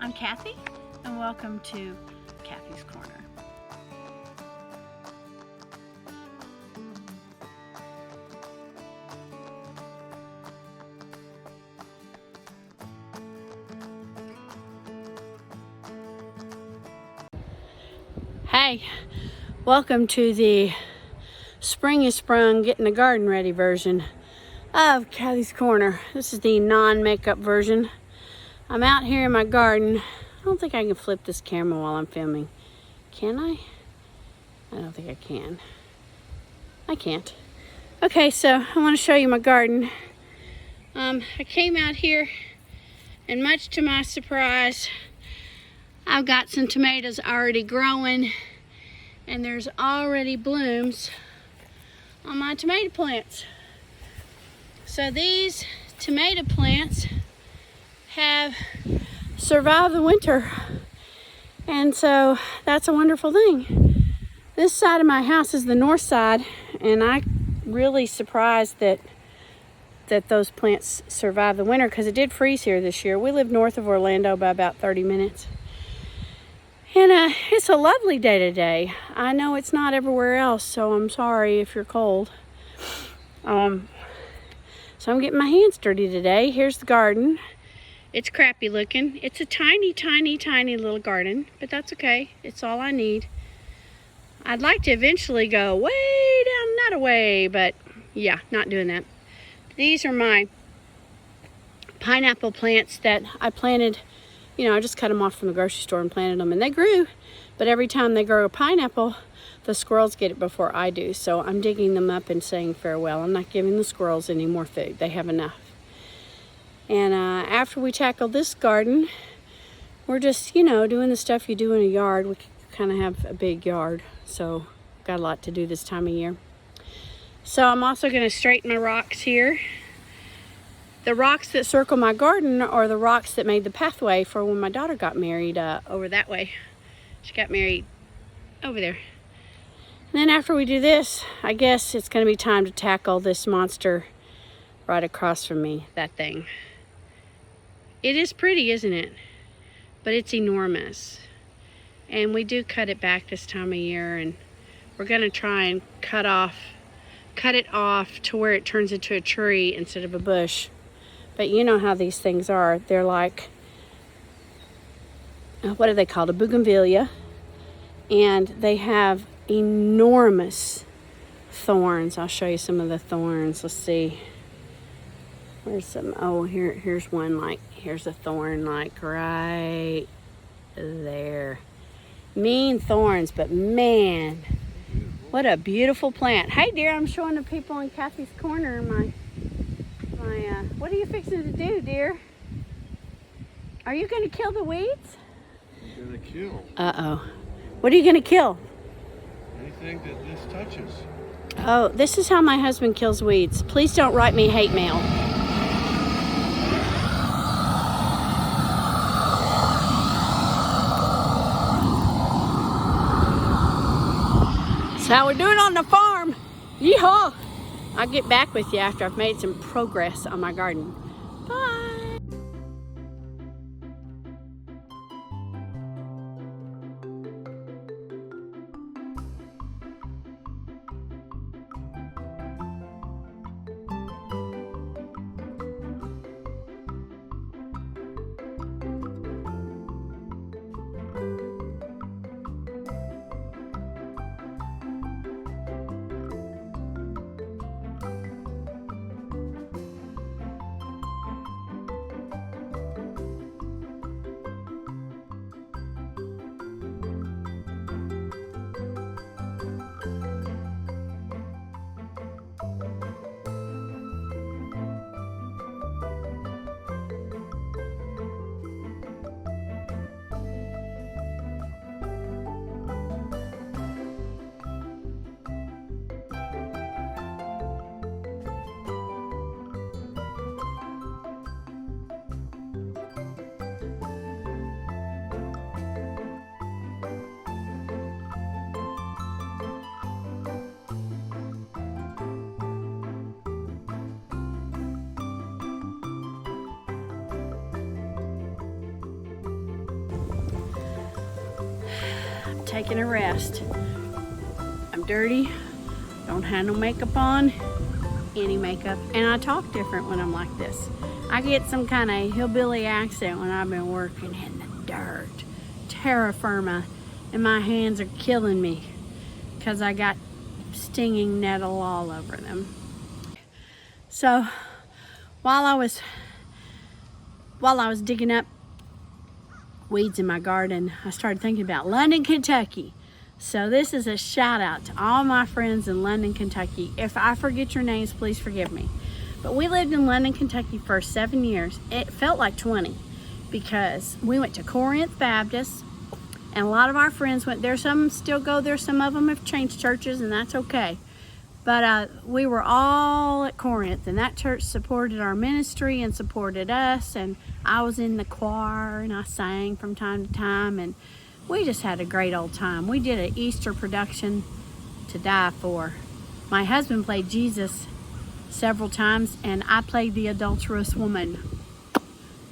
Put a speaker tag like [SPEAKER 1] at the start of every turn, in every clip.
[SPEAKER 1] I'm Cathy, and welcome to Cathy's Corner. Hey, welcome to the Spring is Sprung, getting the garden ready version of Cathy's Corner. This is the non-makeup version. I'm out here in my garden. I don't think I can flip this camera while I'm filming. Can I? I don't think I can. I can't. Okay, so I want to show you my garden. I came out here, and much to my surprise, I've got some tomatoes already growing, and there's already blooms on my tomato plants. So these tomato plants have survived the winter, and so that's a wonderful thing. This side of my house is the north side, and I'm really surprised that those plants survived the winter, because it did freeze here this year. We live north of Orlando by about 30 minutes. And it's a lovely day today. I know it's not everywhere else, so I'm sorry if you're cold. So I'm getting my hands dirty today. Here's the garden. It's crappy looking. It's a tiny, tiny, tiny little garden, but that's okay. It's all I need. I'd like to eventually go way down that way, but yeah, not doing that. These are my pineapple plants that I planted. You know, I just cut them off from the grocery store and planted them, and they grew. But every time they grow a pineapple, the squirrels get it before I do. So I'm digging them up and saying farewell. I'm not giving the squirrels any more food. They have enough. And after we tackle this garden, we're just, you know, doing the stuff you do in a yard. We kind of have a big yard, so got a lot to do this time of year. So I'm also going to straighten my rocks here. The rocks that circle my garden are the rocks that made the pathway for when my daughter got married over that way. She got married over there. And then after we do this, I guess it's going to be time to tackle this monster right across from me, that thing. It is pretty, isn't it? But it's enormous. And we do cut it back this time of year, and we're going to try and cut it off to where it turns into a tree instead of a bush. But you know how these things are. They're like, what are they called? A bougainvillea. And they have enormous thorns. I'll show you some of the thorns. Let's see. Where's some? Oh, here's one. Like, here's a thorn, like right there. Mean thorns, but man, what a beautiful plant. Hey, dear, I'm showing the people in Cathy's Corner my what are you fixing to do, dear? Are you going to kill the weeds?
[SPEAKER 2] I'm going to kill.
[SPEAKER 1] Uh-oh. What are you going to kill?
[SPEAKER 2] Anything that this touches.
[SPEAKER 1] Oh, this is how my husband kills weeds. Please don't write me hate mail. That's how we're doing on the farm. Yeehaw! I'll get back with you after I've made some progress on my garden. Bye! taking a rest. I'm dirty, don't have no makeup on, any makeup, and I talk different when I'm like this. I get some kind of hillbilly accent when I've been working in the dirt. Terra firma, and my hands are killing me because I got stinging nettle all over them. So while I was digging up weeds in my garden, I started thinking about London, Kentucky. So this is a shout out to all my friends in London, Kentucky. If I forget your names, please forgive me. But we lived in London, Kentucky for 7 years. It felt like 20 because we went to Corinth Baptist, and a lot of our friends went there. Some still go there. Some of them have changed churches, and that's okay. But we were all at Corinth, and that church supported our ministry and supported us, and I was in the choir, and I sang from time to time, and we just had a great old time. We did an Easter production to die for. My husband played Jesus several times, and I played the adulterous woman.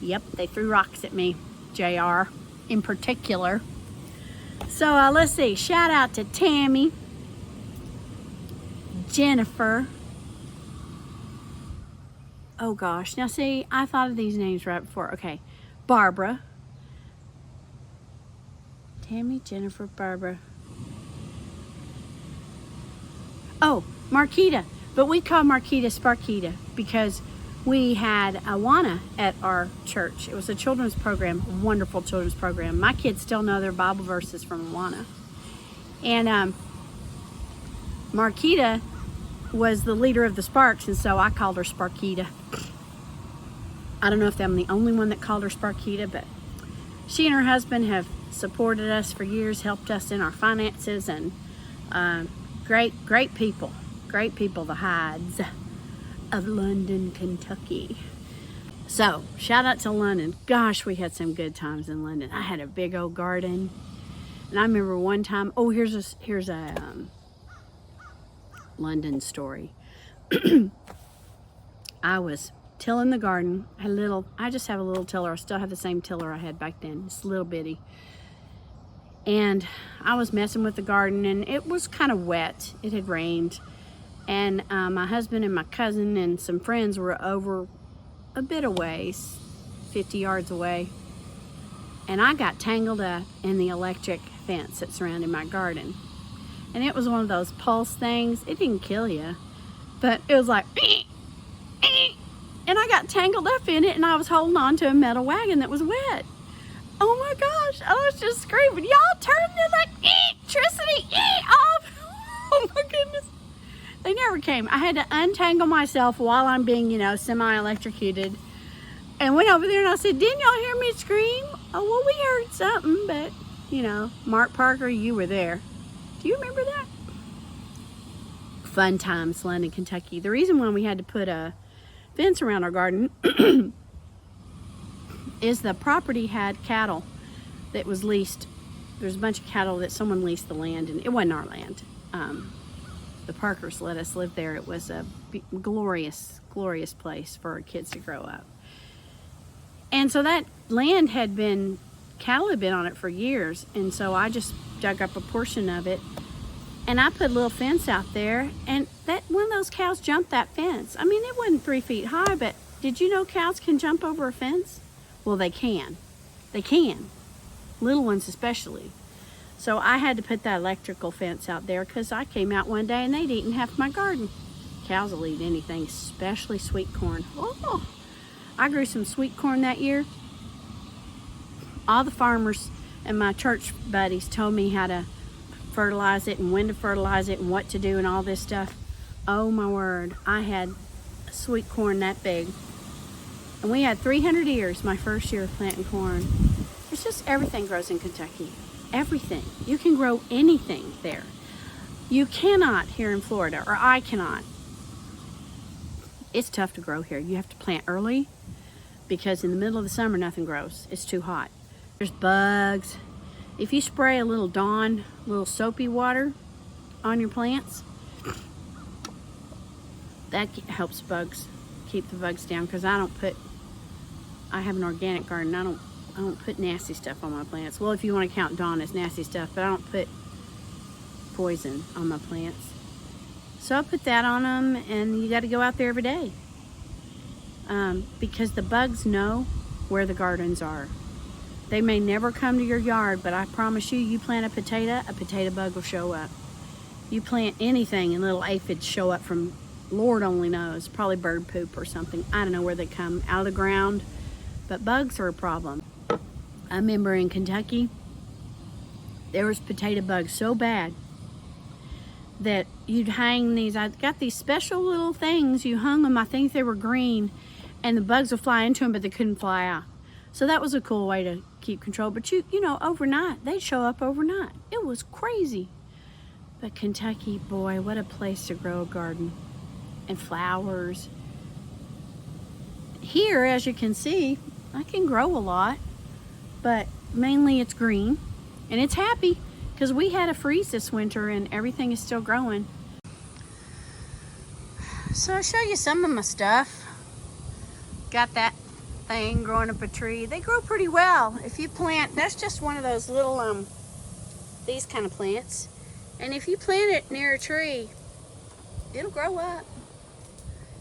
[SPEAKER 1] Yep, they threw rocks at me, JR in particular. So let's see, shout out to Tammy, Jennifer. Oh gosh, now see, I thought of these names right before. Okay, Barbara. Tammy, Jennifer, Barbara. Oh, Marquita. But we call Marquita Sparquita because we had Awana at our church. It was a children's program, a wonderful children's program. My kids still know their Bible verses from Awana. And Marquita was the leader of the Sparks, and so I called her Sparquita. I don't know if I'm the only one that called her Sparquita, but she and her husband have supported us for years, helped us in our finances, and great people. Great people, the Hydes of London, Kentucky. So, shout out to London. Gosh, we had some good times in London. I had a big old garden. And I remember one time, oh, here's a London story. I was tilling the garden. I just have a little tiller. I still have the same tiller I had back then. It's little bitty. And I was messing with the garden, and it was kind of wet. It had rained. And my husband and my cousin and some friends were over a bit away, 50 yards away. And I got tangled up in the electric fence that surrounded my garden. And it was one of those pulse things. It didn't kill you, but it was like, and I got tangled up in it, and I was holding on to a metal wagon that was wet. Oh my gosh, I was just screaming, y'all turn the electricity off. Oh my goodness. They never came. I had to untangle myself while I'm being, semi-electrocuted. And went over there and I said, didn't y'all hear me scream? Oh, well, we heard something, but, Mark Parker, you were there. Do you remember that? Fun times, London, Kentucky. The reason why we had to put a fence around our garden is the property had cattle that was leased. There's a bunch of cattle that someone leased the land, and it wasn't our land. The Parkers let us live there. It was a glorious, glorious place for our kids to grow up. And so that land cattle had been on it for years. And so I just dug up a portion of it, and I put a little fence out there, and one of those cows jumped that fence. I mean, it wasn't 3 feet high, but did you know cows can jump over a fence? Well, they can. They can. Little ones especially. So I had to put that electrical fence out there because I came out one day and they'd eaten half my garden. Cows will eat anything, especially sweet corn. Oh, I grew some sweet corn that year. All the farmers and my church buddies told me how to fertilize it and when to fertilize it and what to do and all this stuff. Oh my word, I had sweet corn that big. And we had 300 ears my first year of planting corn. It's just everything grows in Kentucky. Everything. You can grow anything there. You cannot here in Florida, or I cannot. It's tough to grow here. You have to plant early because in the middle of the summer nothing grows. It's too hot. There's bugs. If you spray a little Dawn, little soapy water on your plants, that helps bugs, keep the bugs down, because I have an organic garden. I don't don't put nasty stuff on my plants. Well, if you want to count Dawn as nasty stuff, but I don't put poison on my plants. So I put that on them, and you got to go out there every day because the bugs know where the gardens are. They may never come to your yard, but I promise you, you plant a potato bug will show up. You plant anything and little aphids show up from Lord only knows, probably bird poop or something. I don't know where they come out of the ground, but bugs are a problem. I remember in Kentucky, there was potato bugs so bad that you'd hang these, I got these special little things, you hung them, I think they were green, and the bugs would fly into them, but they couldn't fly out. So that was a cool way to keep control. But you know, overnight, they'd show up overnight. It was crazy. But Kentucky, boy, what a place to grow a garden and flowers. Here, as you can see, I can grow a lot, but mainly it's green and it's happy because we had a freeze this winter and everything is still growing. So I'll show you some of my stuff. Got that thing growing up a tree. They grow pretty well. If you plant, that's just one of those little, these kind of plants. And if you plant it near a tree, it'll grow up.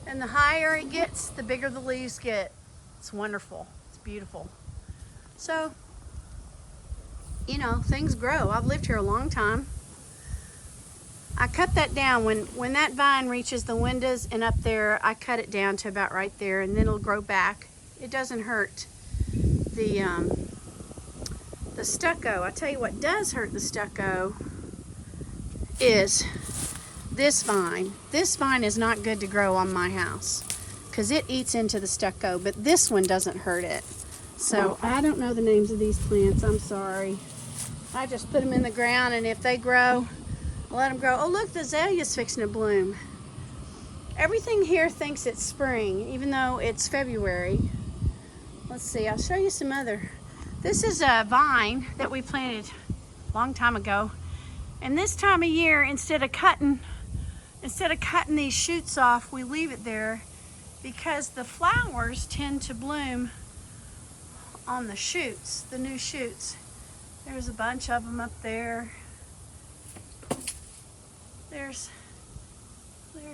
[SPEAKER 1] And the higher it gets, the bigger the leaves get. It's wonderful. It's beautiful. So, you know, things grow. I've lived here a long time. I cut that down. When that vine reaches the windows and up there, I cut it down to about right there, and then it'll grow back. It doesn't hurt the stucco. I tell you what does hurt the stucco is this vine. This vine is not good to grow on my house because it eats into the stucco, but this one doesn't hurt it. So I don't know the names of these plants. I'm sorry. I just put them in the ground, and if they grow, I'll let them grow. Oh, look, the azalea's fixing to bloom. Everything here thinks it's spring, even though it's February. Let's see, I'll show you some other. This is a vine that we planted a long time ago. And this time of year, instead of cutting these shoots off, we leave it there because the flowers tend to bloom on the shoots, the new shoots. There's a bunch of them up there. There's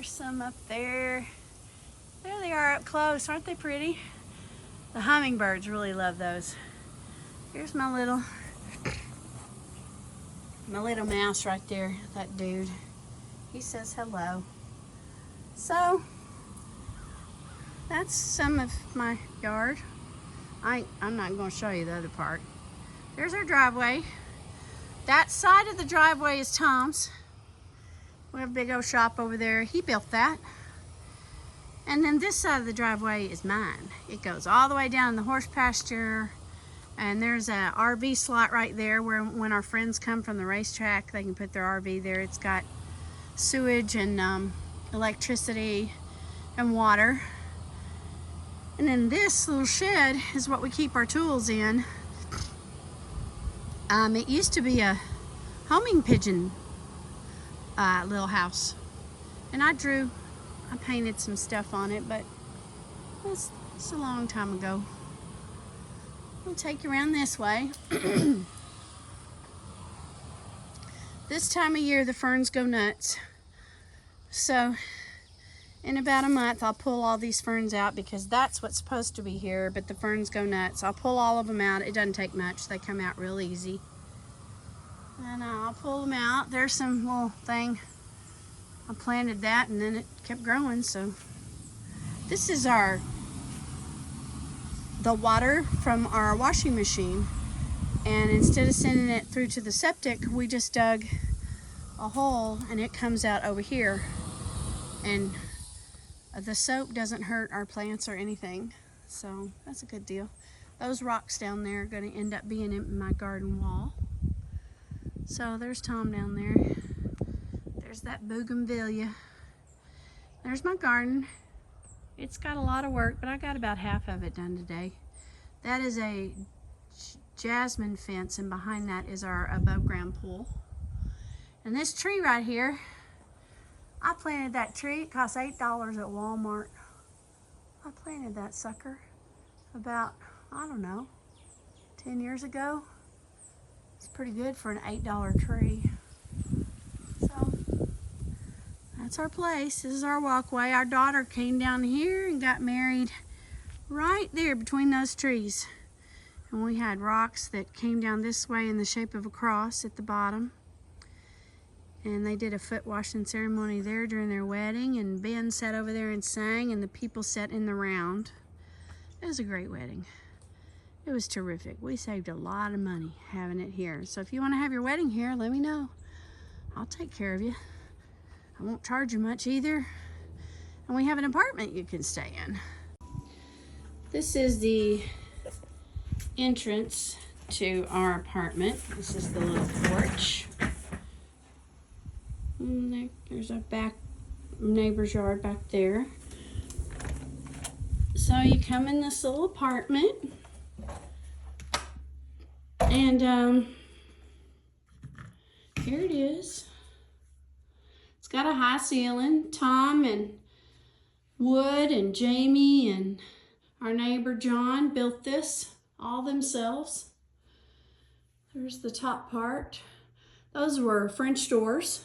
[SPEAKER 1] some up there. There they are up close. Aren't they pretty? The hummingbirds really love those. Here's my little mouse right there, that dude. He says hello. So, that's some of my yard. I'm not going to show you the other part. There's our driveway. That side of the driveway is Tom's. We have a big old shop over there. He built that. And then this side of the driveway is mine. It goes all the way down in the horse pasture. And there's a RV slot right there where when our friends come from the racetrack, they can put their RV there. It's got sewage and electricity and water. And then this little shed is what we keep our tools in. It used to be a homing pigeon little house. And I painted some stuff on it, but it's a long time ago. I'll take you around this way. This time of year, the ferns go nuts. So in about a month, I'll pull all these ferns out because that's what's supposed to be here, but the ferns go nuts. I'll pull all of them out. It doesn't take much. They come out real easy. And I'll pull them out. There's some little thing. I planted that and then it kept growing. So this is the water from our washing machine, and instead of sending it through to the septic, we just dug a hole and it comes out over here, and the soap doesn't hurt our plants or anything, so that's a good deal. Those rocks down there are going to end up being in my garden wall. So there's Tom down there. There's that bougainvillea. There's my garden. It's got a lot of work, but I got about half of it done today. That is a jasmine fence, and behind that is our above ground pool. And this tree right here, I planted that tree. It cost $8 at Walmart. I planted that sucker about, I don't know, 10 years ago. It's pretty good for an $8 tree. So that's our place. This is our walkway. Our daughter came down here and got married right there between those trees. And we had rocks that came down this way in the shape of a cross at the bottom. And they did a foot washing ceremony there during their wedding, and Ben sat over there and sang, and the people sat in the round. It was a great wedding. It was terrific. We saved a lot of money having it here. So if you want to have your wedding here, let me know. I'll take care of you. I won't charge you much either. And we have an apartment you can stay in. This is the entrance to our apartment. This is the little porch. And there's a back neighbor's yard back there. So you come in this little apartment, and here it is. It's got a high ceiling. Tom and Wood and Jamie and our neighbor John built this all themselves. There's the top part. Those were French doors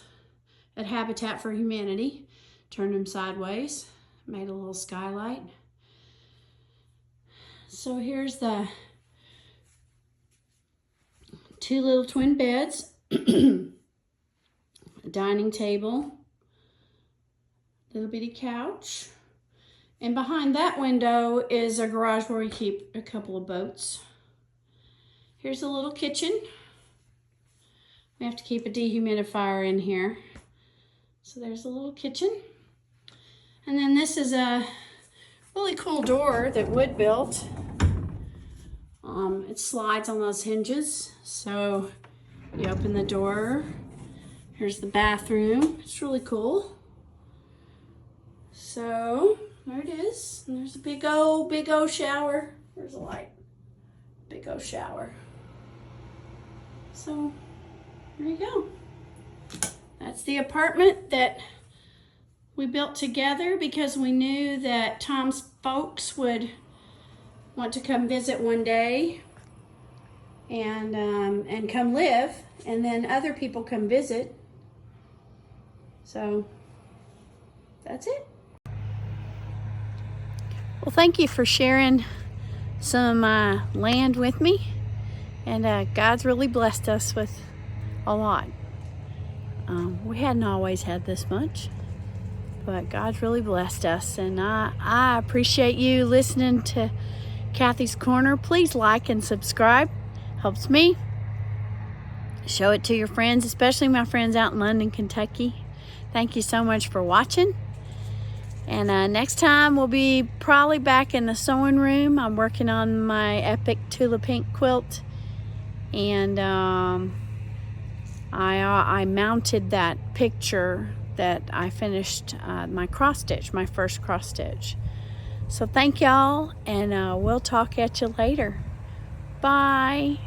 [SPEAKER 1] at Habitat for Humanity. Turned them sideways, made a little skylight. So here's the 2 little twin beds, a dining table, little bitty couch, and behind that window is a garage where we keep a couple of boats. Here's a little kitchen. We have to keep a dehumidifier in here. So there's a little kitchen. And then this is a really cool door that Wood built. It slides on those hinges. So you open the door. Here's the bathroom. It's really cool. So there it is. And there's a big old shower. There's a light. Big old shower. So there you go. That's the apartment that we built together because we knew that Tom's folks would want to come visit one day and come live, and then other people come visit. So that's it. Well, thank you for sharing some of my land with me, and God's really blessed us with a lot. We hadn't always had this much, but God's really blessed us, and I appreciate you listening to Cathy's Corner. Please like and subscribe. Helps me. Show it to your friends, especially my friends out in London, Kentucky. Thank you so much for watching. And next time we'll be probably back in the sewing room. I'm working on my epic Tula Pink quilt, and I mounted that picture that I finished my cross stitch, my first cross stitch. So thank y'all, and we'll talk at you later. Bye.